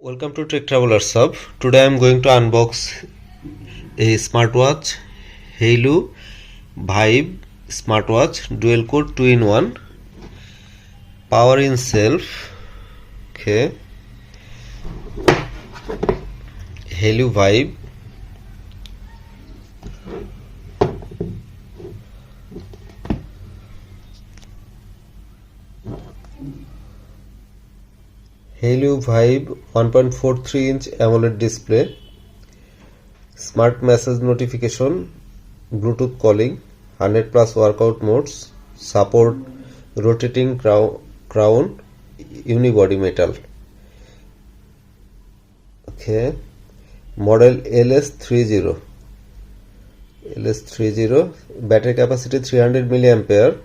Welcome to techtravellershub. Today I am going to unbox a smartwatch, Haylou Vibe smartwatch, dual core 2-in-1, power in self. Okay, Haylou Vibe. Haylou Vibe 1.43-inch Amoled display, smart message notification, Bluetooth calling, 100 plus workout modes, support rotating crown, unibody metal. Okay, model LS30, battery capacity 300 milliampere,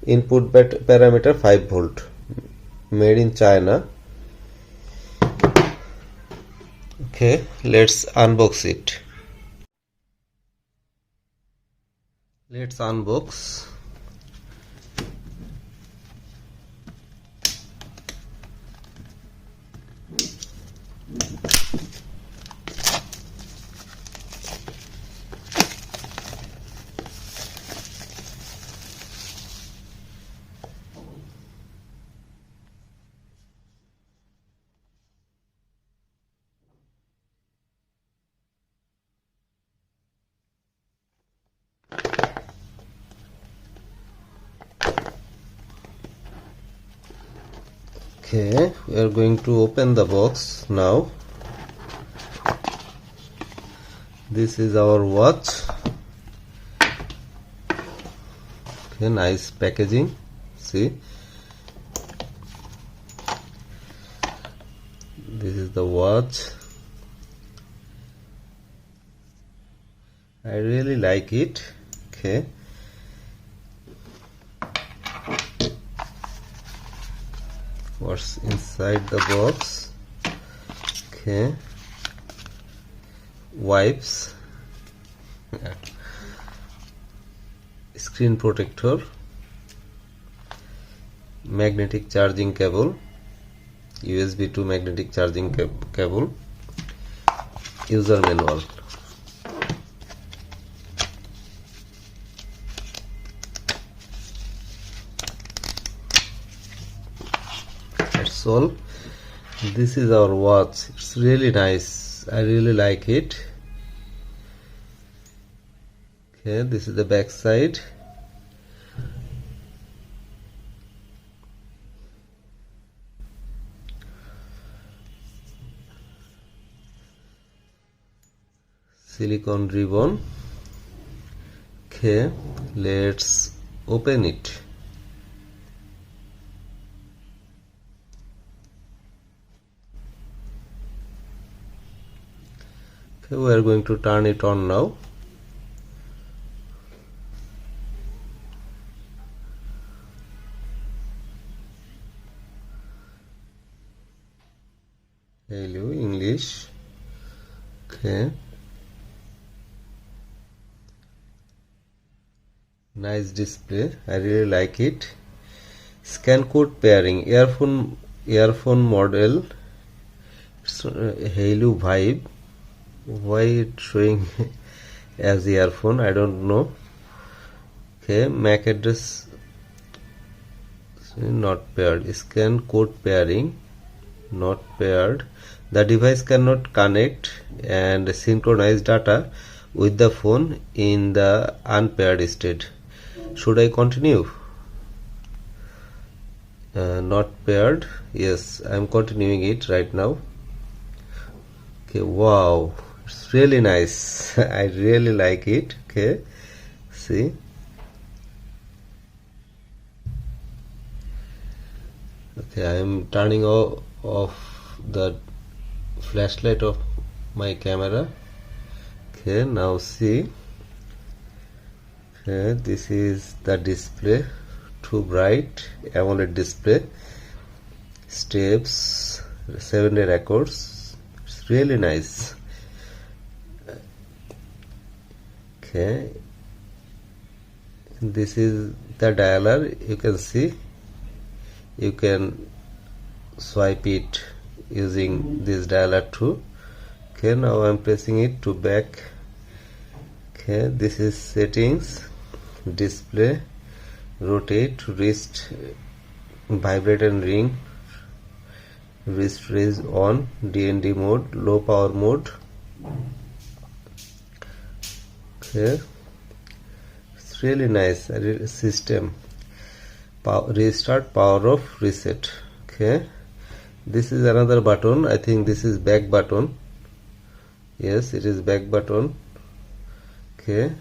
input parameter 5 volt, made in China. Okay, let's unbox it. Let's unbox. Okay, we are going to open the box now. This is our watch. Okay, nice packaging. See, this is the watch. I really like it. Okay, what's inside the box? Okay, wipes, screen protector, magnetic charging cable, USB to magnetic charging cable, user manual. That's all. This is our watch. It's really nice. I really like it. Okay, this is the back side. Silicone ribbon. Okay, let's open it. Okay, we are going to turn it on now. Haylou English. Okay, nice display. I really like it. Scan code pairing, earphone model. It's Haylou Vibe. Why it showing as earphone? I don't know. Okay, MAC address not paired. Scan code pairing not paired. The device cannot connect and synchronize data with the phone in the unpaired state. Should I continue? Not paired. Yes, I am continuing it right now. Okay, wow, it's really nice. I really like it. Okay, see. Okay, I am turning off the flashlight of my camera. Okay, now see. Okay, this is the display. Too bright. AMOLED display. Steps, 7-day records. It's really nice. Okay, this is the dialer. You can see, you can swipe it using this dialer too. Okay, now I'm pressing it to back. Okay, this is settings, display, rotate, wrist, vibrate and ring, wrist raise on, DND mode, low power mode. Okay, it's really nice system. Restart, power off, reset. Okay, this is another button. I think this is back button. Yes, it is back button. Okay,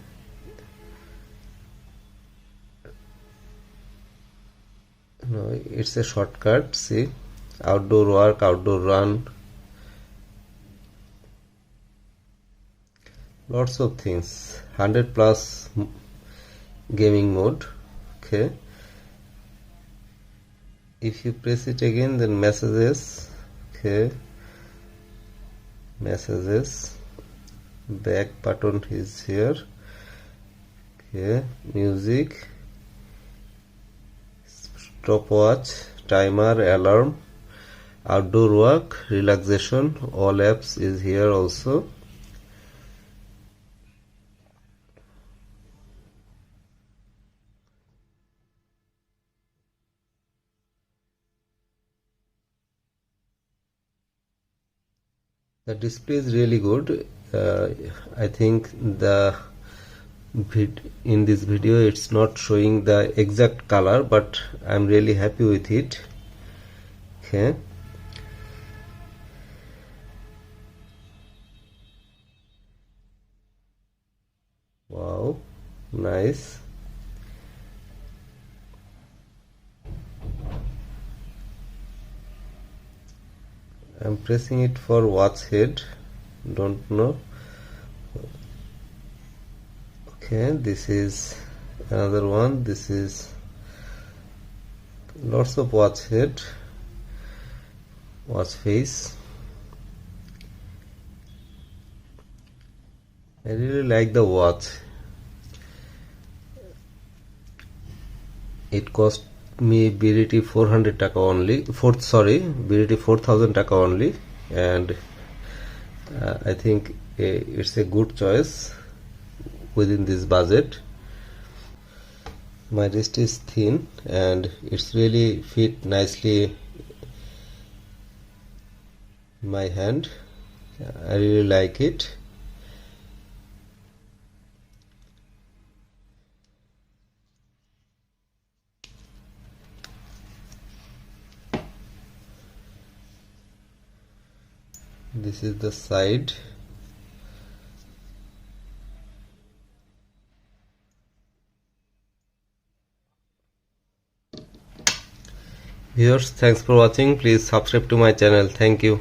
no, it's a shortcut. See, outdoor work, outdoor run, lots of things. 100 plus gaming mode. Okay, if you press it again, then messages. Okay, messages, back button is here. Okay, music, stopwatch, timer, alarm, outdoor work, relaxation, all apps is here also. The display is really good. I think in this video it's not showing the exact color, but I'm really happy with it. Okay, wow, nice. I'm pressing it for watch head, don't know. Okay, this is another one. This is lots of watch head, watch face. I really like the watch. It cost me BDT 400 taka only. BDT 4000 taka only, and I think it's a good choice within this budget. My wrist is thin and it's really fit nicely in my hand. I really like it. This is the side. Viewers, thanks for watching. Please subscribe to my channel. Thank you.